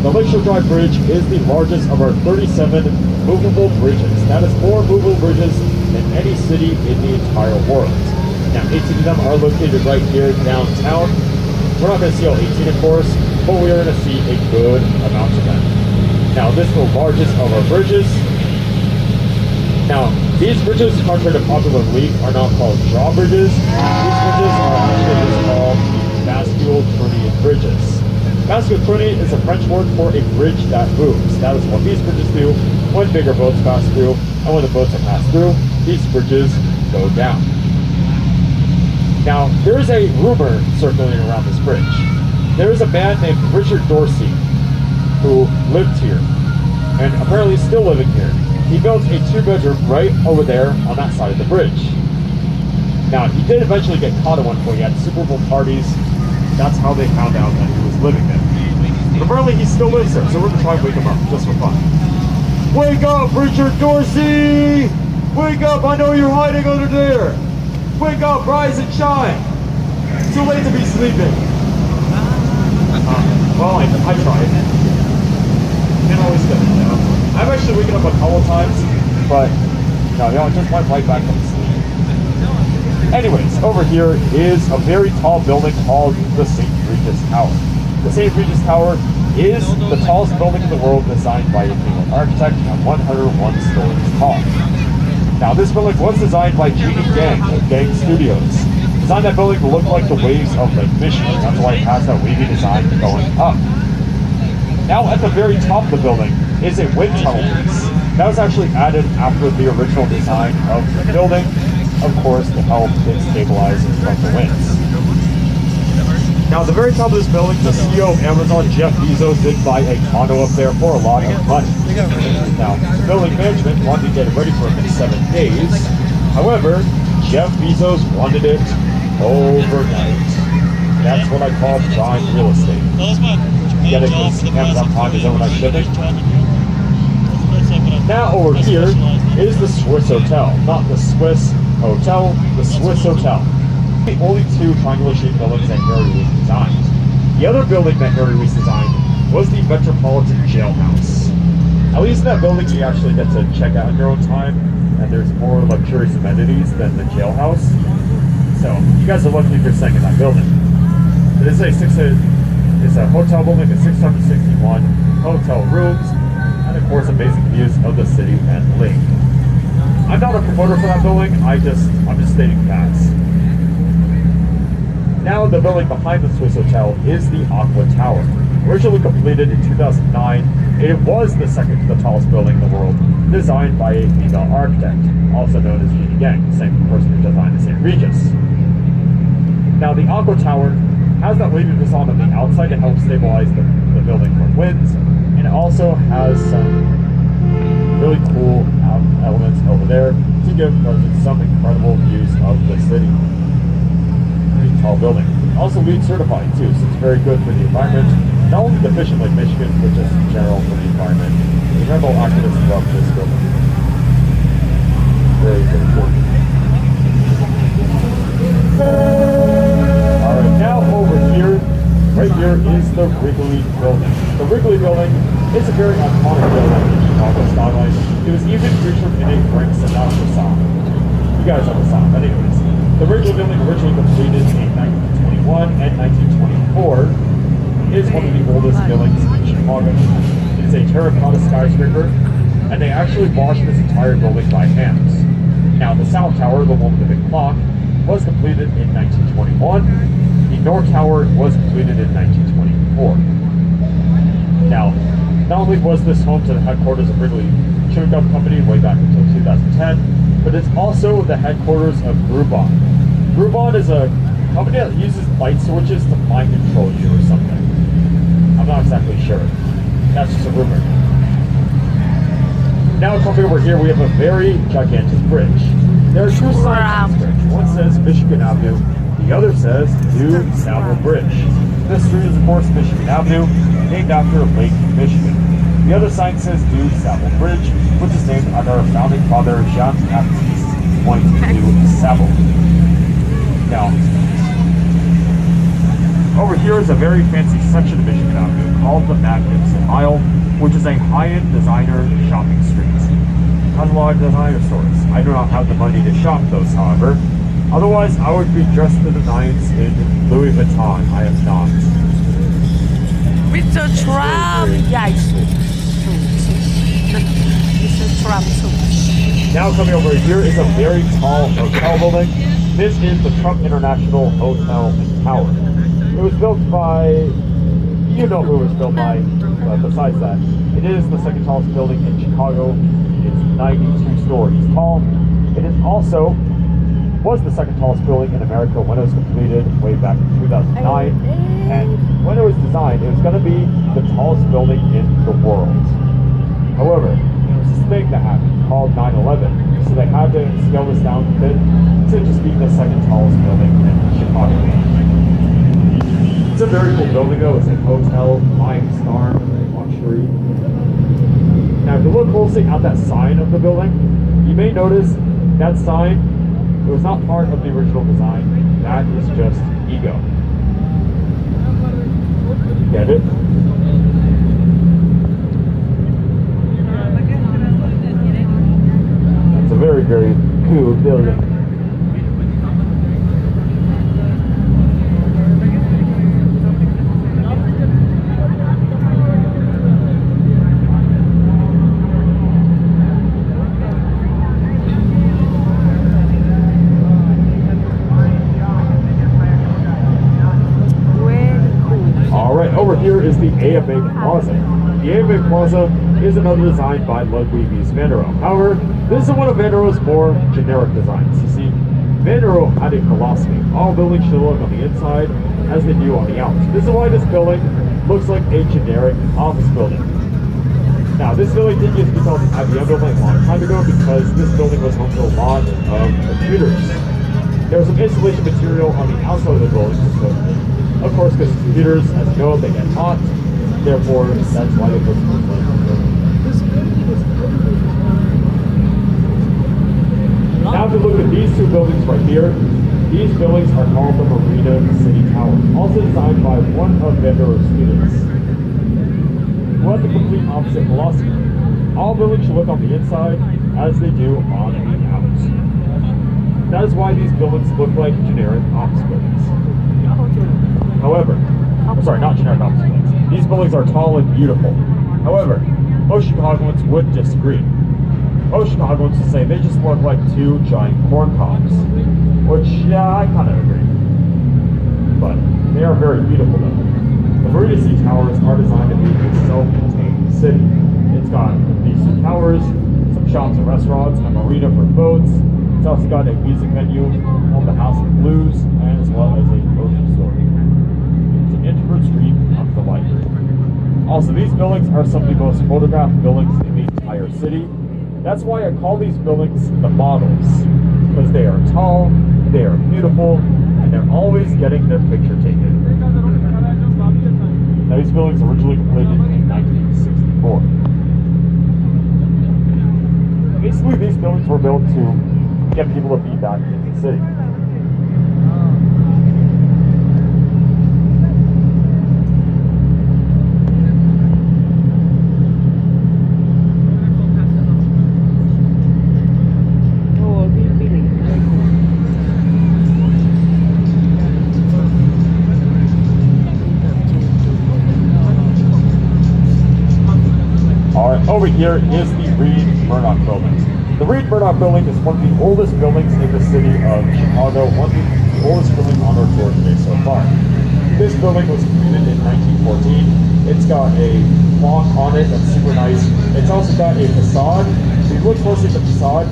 The Lakeshore Drive Bridge is the largest of our 37 movable bridges. That is more movable bridges than any city in the entire world. Now, 18 of them are located right here downtown. We're not going to see all 18, of course, but we are going to see a good amount of them. Now, this is the largest of our bridges. Now, these bridges, contrary to popular belief, are not called drawbridges. These bridges are actually just called bascule-Prunian bridges. Bascule-Prunian is a French word for a bridge that moves. That is what these bridges do when bigger boats pass through, and when the boats that pass through, these bridges go down. Now, there is a rumor circulating around this bridge. There is a man named Richard Dorsey who lived here, and apparently is still living here. He built a 2-bedroom right over there on that side of the bridge. Now, he did eventually get caught at one point. He had Super Bowl parties. That's how they found out that he was living there. But apparently he still lives there, so we're going to try and wake him up, just for fun. Wake up, Richard Dorsey! Wake up, I know you're hiding under there! Wake up, rise and shine! Too late to be sleeping. Well, I tried. Can't always get it, you know? I've actually waken up a couple of times, but no, I just went right back to sleep. Anyways, over here is a very tall building called the St. Regis Tower. The St. Regis Tower is the tallest building in the world designed by a single architect and 101 stories tall. Now, this building was designed by Jeannie Gang of Gang Studios. Designed that building to look like the waves of Lake Michigan. That's why it has that wavy design going up. Now, at the very top of the building is a wind tunnel piece. That was actually added after the original design of the building, of course, to help it stabilize from the winds. Now, at the very top of this building, the CEO of Amazon, Jeff Bezos, did buy a condo up there for a lot of money. Now, building management wanted to get it ready for him in 7 days. However, Jeff Bezos wanted it overnight. That's what I call prime real estate. Getting this Amazon Prime is overnight shipping. Now over here is the Swiss Hotel. Not the Swiss Hotel, the Swiss Hotel. The only 2 triangular-shaped buildings that Harry Weese designed. The other building that Harry Weese designed was the Metropolitan Jailhouse. At least in that building you actually get to check out in your own time, and there's more luxurious amenities than the jailhouse. So you guys are lucky if you're staying in that building. It is it's a hotel building with 661 hotel rooms, and of course amazing views of the city and the lake. I'm not a promoter for that building, I'm just stating facts. Now the building behind the Swiss Hotel is the Aqua Tower. Originally completed in 2009, it was the tallest building in the world, designed by a female architect, also known as Jeannie Gang, the same person who designed the St. Regis. Now the Aqua Tower has that wavy design on the outside to help stabilize the building from winds, and it also has some really cool elements over there to give residents some incredible views of the city. Pretty tall building. Also LEED certified too, so it's very good for the environment. Not only the fish in Lake Michigan, but just in general for the environment. The environmental activists love this building. Very, very cool. Alright, now over here, right here is the Wrigley Building. The Wrigley Building is a very iconic building in Chicago skyline. It was even featured in a Frank Sinatra song. You guys know the song, but anyways. The Wrigley Building, originally completed in 1921 and 1924, is one of the oldest buildings in Chicago. It is a terracotta skyscraper, and they actually washed this entire building by hand. Now, the South Tower, the one with the big clock, was completed in 1921. The North Tower was completed in 1924. Now, not only was this home to the headquarters of Wrigley Chewing Gum Company way back until 2010, but it's also the headquarters of Groupon. Groupon is a company that uses light switches to mind control you or something. I'm not exactly sure. That's just a rumor. Now coming over here, we have a very gigantic bridge. There are 2 signs on this bridge. One says Michigan Avenue, the other says New Savile Bridge. This street is of course Michigan Avenue, named after Lake Michigan. The other sign says New Savile Bridge, which is named after our founding father Jean-Baptiste Point du Savile. Now, Over here is a very fancy section of Michigan Avenue called the Magnificent Mile, which is a high-end designer shopping street. It has a lot of designer stores. I do not have the money to shop those, however. Otherwise, I would be dressed to the nines in Louis Vuitton. I am not. Mr. Trump, yes. Mr. Trump too. Now coming over here is a very tall hotel building. This is the Trump International Hotel and Tower. It was built by, you know who it was built by, besides that. It is the second tallest building in Chicago. It's 92 stories tall. It is also was the second tallest building in America when it was completed way back in 2009. And when it was designed, it was going to be the tallest building in the world. However, there was this thing that happened called 9/11, so they had to scale this down a bit to just be the second tallest building in Chicago. It's a very cool building though. It's a hotel, 5-star luxury. Now, if you look closely at that sign of the building, you may notice that sign, it was not part of the original design. That is just ego. Get it? It's a very, very cool building. Over here is the AMA Plaza. The AMA Plaza is another design by Ludwig Mies van der Rohe. However, this is one of Van der Rohe's more generic designs. You see, Van der Rohe had a philosophy. All buildings should look on the inside as they do on the outs. This is why this building looks like a generic office building. Now, this building did used to be called the IBM building a long time ago because this building was home to a lot of computers. There was some insulation material on the outside of the building, so of course, because computers, as you know, they get hot. Therefore, that's why they put some Now, if you look at these two buildings right here, these buildings are called the Marina City Tower, also designed by one of Van der Rohe's students, who had the complete opposite philosophy. All buildings should look on the inside as they do on the outs. That is why these buildings look like generic office buildings. However, I'm sorry, not generic office buildings. These buildings are tall and beautiful. However, most Chicagoans would disagree. Most Chicagoans would say they just look like two giant corn cobs. Which, yeah, I kind of agree. But they are very beautiful though. The Marina City Towers are designed to be a self-contained city. It's got these two towers, some shops and restaurants, a marina for boats. It's also got a music venue called the House of Blues, and as well as a grocery store. Introvert Street up the library. Also, these buildings are some of the most photographed buildings in the entire city. That's why I call these buildings the models, because they are tall, they are beautiful, and they're always getting their picture taken. Now, these buildings were originally completed in 1964. Basically, these buildings were built to get people to be back in the city. Over here is the Reed Murdoch Building. The Reed Murdoch Building is one of the oldest buildings in the city of Chicago, one of the oldest buildings on our tour today so far. This building was completed in 1914. It's got a clock on it that's super nice. It's also got a facade. If you look closely at the facade,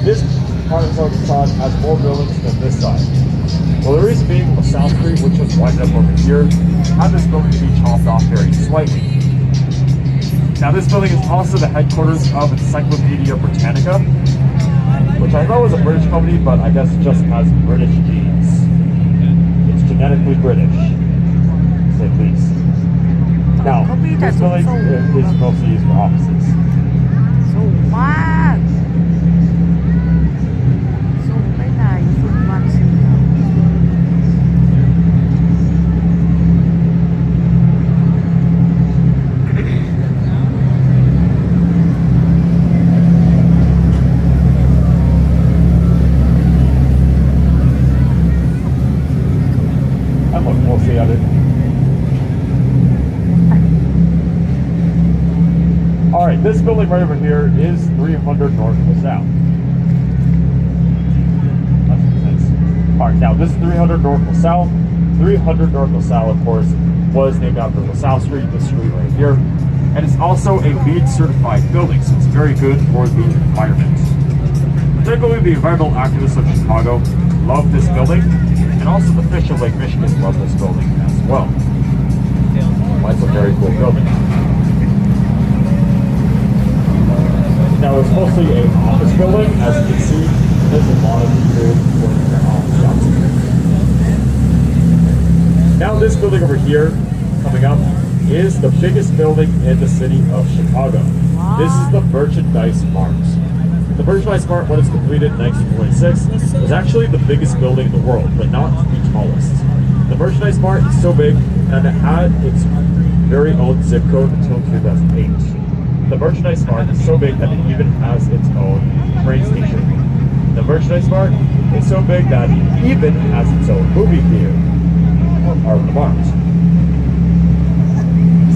this part of the facade has more buildings than this side. Well, the reason being LaSalle Street, which was widened up over here, had this building be chopped off very slightly. Now, this building is also the headquarters of Encyclopedia Britannica, which I thought was a British company, but I guess it just has British genes. It's genetically British, to say the least. Now, this building is mostly used for offices. So what? So This building right over here is 300 North LaSalle. That's intense. Alright, now this is 300 North LaSalle. 300 North LaSalle, of course, was named after LaSalle Street, this street right here. And it's also a LEED certified building, so it's very good for the environment. Particularly the environmental activists of Chicago love this building, and also the fish of Lake Michigan love this building as well. Well, it's a very cool building. Now it's mostly an office building, as you can see. There's a lot of people working their office jobs. Now this building over here, coming up, is the biggest building in the city of Chicago. This is the Merchandise Mart. The Merchandise Mart, when it's completed in 1926, was actually the biggest building in the world, but not the tallest. The Merchandise Mart is so big, and it had its very own zip code until 2008. The Merchandise Mart is so big that it even has its own train station. The Merchandise Mart is so big that it even has its own movie theater, or the Mart.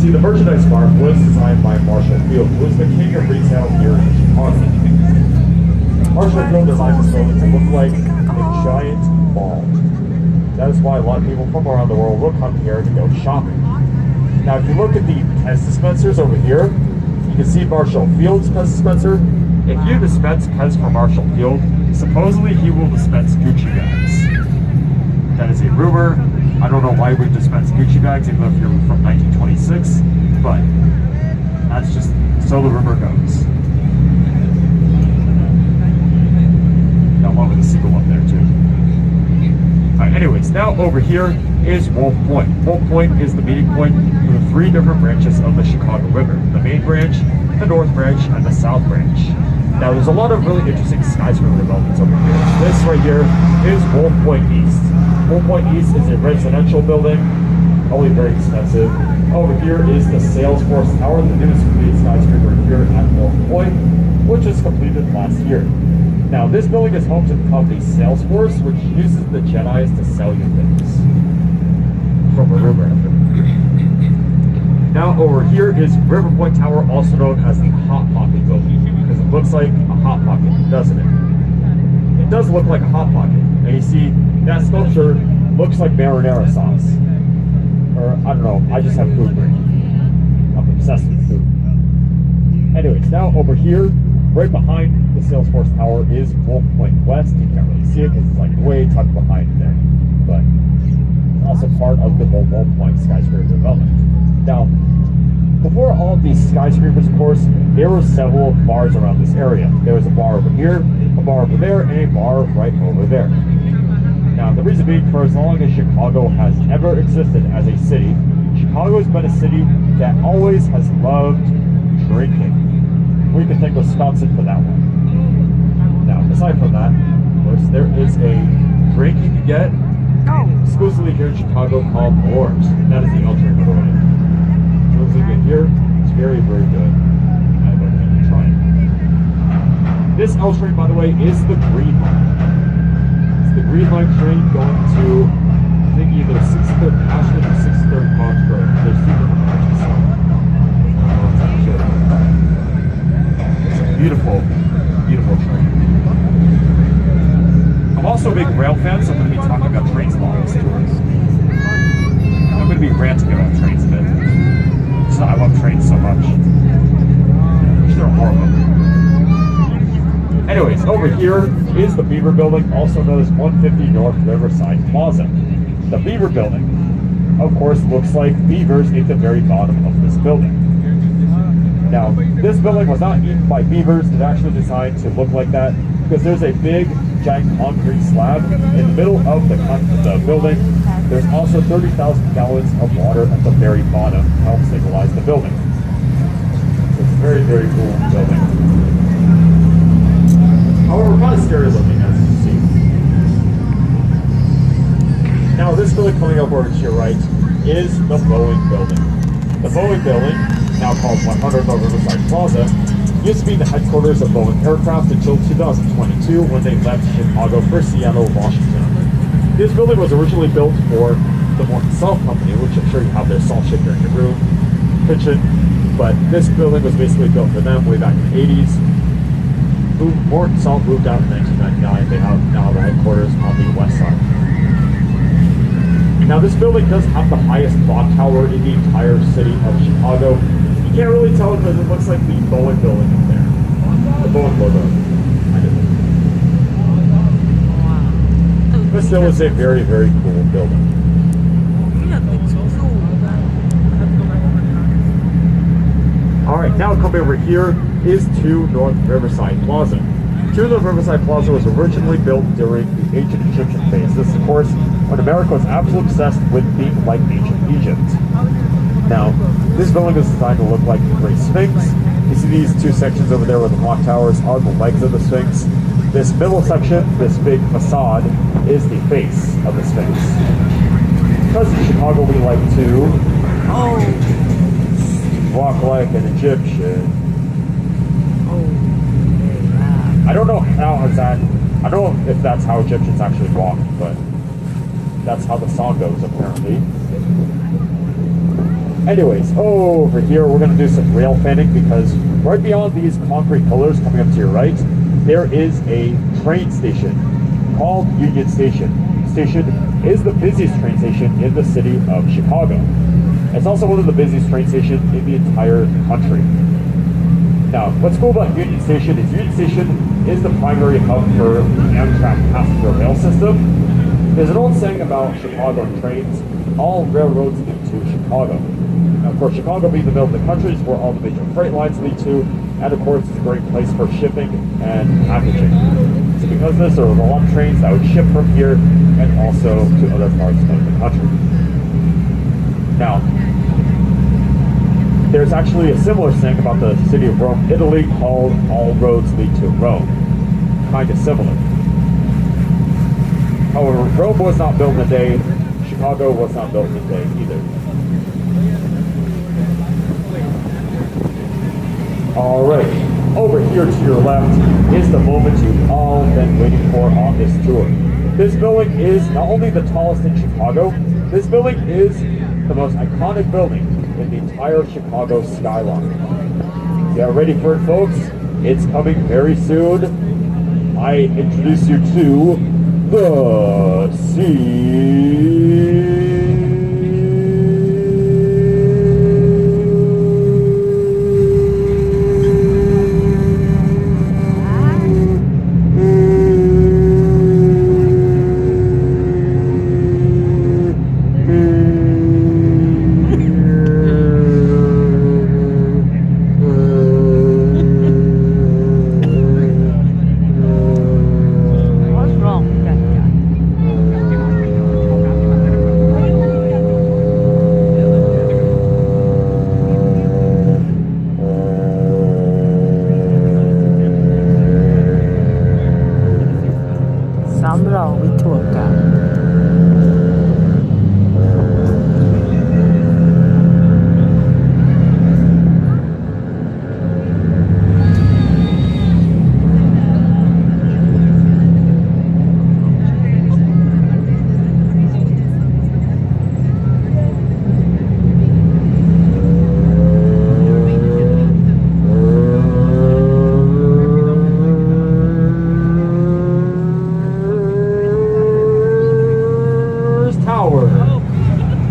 See, the Merchandise Mart was designed by Marshall Field, who was the king of retail here in Chicago. Marshall Field designed this building to look like a giant mall. That is why a lot of people from around the world will come here to go shopping. Now, if you look at the Pez dispensers over here, you can see Marshall Field's Pez dispenser. If you dispense Pez from Marshall Field, supposedly he will dispense Gucci bags. That is a rumor. I don't know why we dispense Gucci bags, even if you're from 1926, but that's just so the rumor goes. Along with the seagull up there too. Alright, anyways, now over here is Wolf Point. Wolf Point is the meeting point for the three different branches of the Chicago River. The main branch, the north branch, and the south branch. Now there's a lot of really interesting skyscraper developments over here. This right here is Wolf Point East. Wolf Point East is a residential building, probably very expensive. Over here is the Salesforce Tower, the newest completed skyscraper here at Wolf Point, which was completed last year. Now, this building is home to the company Salesforce, which uses the Jedis to sell you things. From a rumor. Now, over here is River Point Tower, also known as the Hot Pocket building, because it looks like a Hot Pocket, doesn't it? It does look like a Hot Pocket. And you see, that sculpture looks like marinara sauce. Or, I don't know, I just have food brain. I'm obsessed with food. Anyways, now over here, right behind the Salesforce Tower is Wolf Point West. You can't really see it because it's like way tucked behind there. But it's also part of the Wolf Point skyscraper development. Now, before all of these skyscrapers, of course, there were several bars around this area. There was a bar over here, a bar over there, and a bar right over there. Now, the reason being, for as long as Chicago has ever existed as a city, Chicago has been a city that always has loved drinking. We can thank Wisconsin for that one. Now, aside from that, of course, there is a drink you can get exclusively here in Chicago called Orange. That is the L drink, by the way. So once you get here, it's very, very good. I recommend you try it. This L train, by the way, is the Green Line. It's the Green Line train going to, I think, either 63rd Ashland or 63rd Montreux. They're super large, so I'm sure. Beautiful, beautiful train. I'm also a big rail fan, so I'm going to be talking about trains a lot this tour. I'm going to be ranting about trains a bit. So I love trains so much. They're horrible. Anyways, over here is the Beaver Building, also known as 150 North Riverside Plaza. The Beaver Building, of course, looks like beavers at the very bottom of this building. Now, this building was not eaten by beavers. It's actually designed to look like that because there's a big, giant concrete slab in the middle of the building. There's also 30,000 gallons of water at the very bottom to help stabilize the building. So it's a very, very cool building. However, kind of scary looking, as you see. Now, this building coming up over to your right is the Boeing Building. The Boeing Building, now called 100 North Riverside Plaza, used to be the headquarters of Boeing Aircraft until 2022 when they left Chicago for Seattle, Washington. This building was originally built for the Morton Salt Company, which I'm sure you have their salt shaker in your room, kitchen, But this building was basically built for them way back in the 80s. Mort and Salt moved out in 1999. They have now the headquarters on the west side. Now this building does have the highest clock tower in the entire city of Chicago. You can't really tell because it looks like the Boeing building up there. The Boeing logo. But still, it's a very, very cool building. Alright, now coming over here is 2 North Riverside Plaza. 2 North Riverside Plaza was originally built during the ancient Egyptian phase. This, of course, when America was absolutely obsessed with being like ancient Egypt. Now, this building is designed to look like the Great Sphinx. You see these 2 sections over there where the clock towers are the legs of the Sphinx. This middle section, this big facade, is the face of the Sphinx. Because in Chicago we like to walk like an Egyptian. I don't know how is that. I don't know if that's how Egyptians actually walk, but that's how the song goes apparently. Anyways, over here we're gonna do some rail fanning because right beyond these concrete pillars coming up to your right, there is a train station called Union Station. Union Station is the busiest train station in the city of Chicago. It's also one of the busiest train stations in the entire country. Now, what's cool about Union Station is the primary hub for the Amtrak passenger rail system. There's an old saying about Chicago trains, all railroads lead to Chicago. Now, of course, Chicago being the middle of the country is where all the major freight lines lead to, and of course, it's a great place for shipping and packaging. So because of this, there was a lot of trains that would ship from here and also to other parts of the country. Now, there's actually a similar saying about the city of Rome, Italy, called all roads lead to Rome. Kind of similar. However, Rome was not built in a day. Chicago was not built in a day either. Alright, over here to your left is the moment you've all been waiting for on this tour. This building is not only the tallest in Chicago, this building is the most iconic building in the entire Chicago skyline. Get ready for it, folks. It's coming very soon. I introduce you to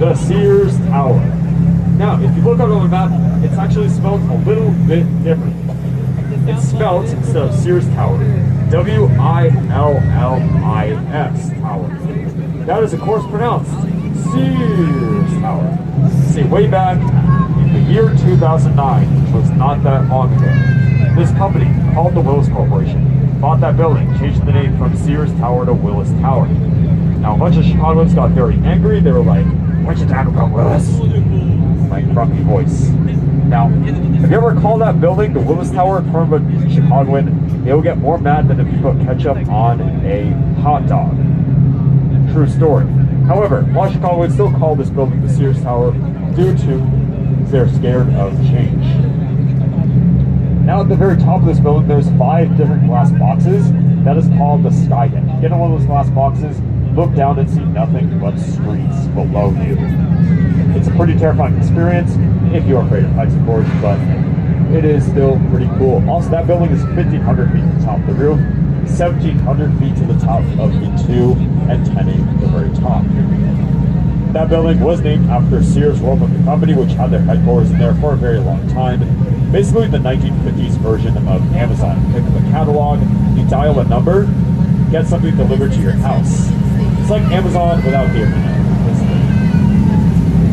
the Sears Tower. Now, if you look on the map, it's actually spelled a little bit different. It's spelled, instead of Sears Tower, W-I-L-L-I-S Tower. That is, of course, pronounced Sears Tower. See, way back in the year 2009, which was not that long ago, this company, called the Willis Corporation, bought that building, changed the name from Sears Tower to Willis Tower. Now, a bunch of Chicagoans got very angry. They were like, "Why'd you talk about Willis?" My grumpy voice. Now, if you ever call that building the Willis Tower in front of a Chicagoan, they will get more mad than if you put ketchup on a hot dog. True story. However, a lot of Chicagoans still call this building the Sears Tower due to they're scared of change. Now at the very top of this building, there's 5 different glass boxes. That is called the sky deck. Get in one of those glass boxes, look down and see nothing but streets below you. It's a pretty terrifying experience. if you are afraid of heights, of course, but it is still pretty cool. Also, that building is 1,500 feet to the top of the roof, 1,700 feet to the top of the 2 and 10 at the very top. That building was named after Sears Roebuck Company, which had their headquarters in there for a very long time. Basically the 1950s version of Amazon. Pick up a catalog, you dial a number, get something delivered to your house. It's like Amazon without the internet, basically.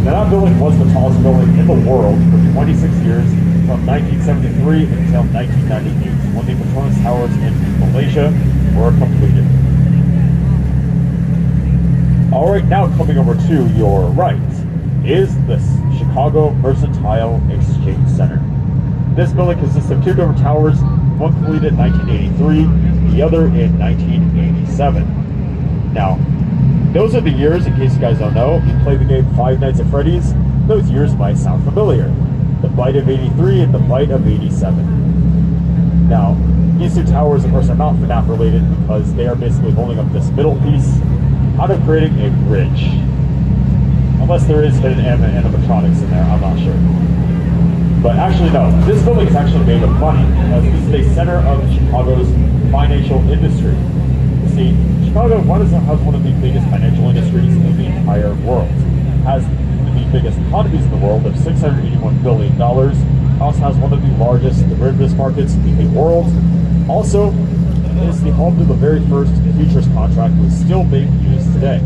Now that building was the tallest building in the world for 26 years, from 1973 until 1998, when the Petronas Towers in Malaysia were completed. Alright, now coming over to your right is the Chicago Mercantile Exchange Center. This building consists of 2 different towers, one completed in 1983, the other in 1987. Now, those are the years, in case you guys don't know, if you play the game Five Nights at Freddy's, those years might sound familiar. The Bite of 83 and the Bite of 87. Now, these 2 towers, of course, are not FNAF related because they are basically holding up this middle piece out of creating a bridge. Unless there is hidden animatronics in there, I'm not sure. But actually, no. This building is actually made of money because this is a center of Chicago's financial industry. You see, Chicago has one of the biggest financial industries in the entire world. It has the biggest economies in the world of $681 billion. It also has one of the largest derivatives markets in the world. Also, is the home to the very first futures contract, which is still being used today.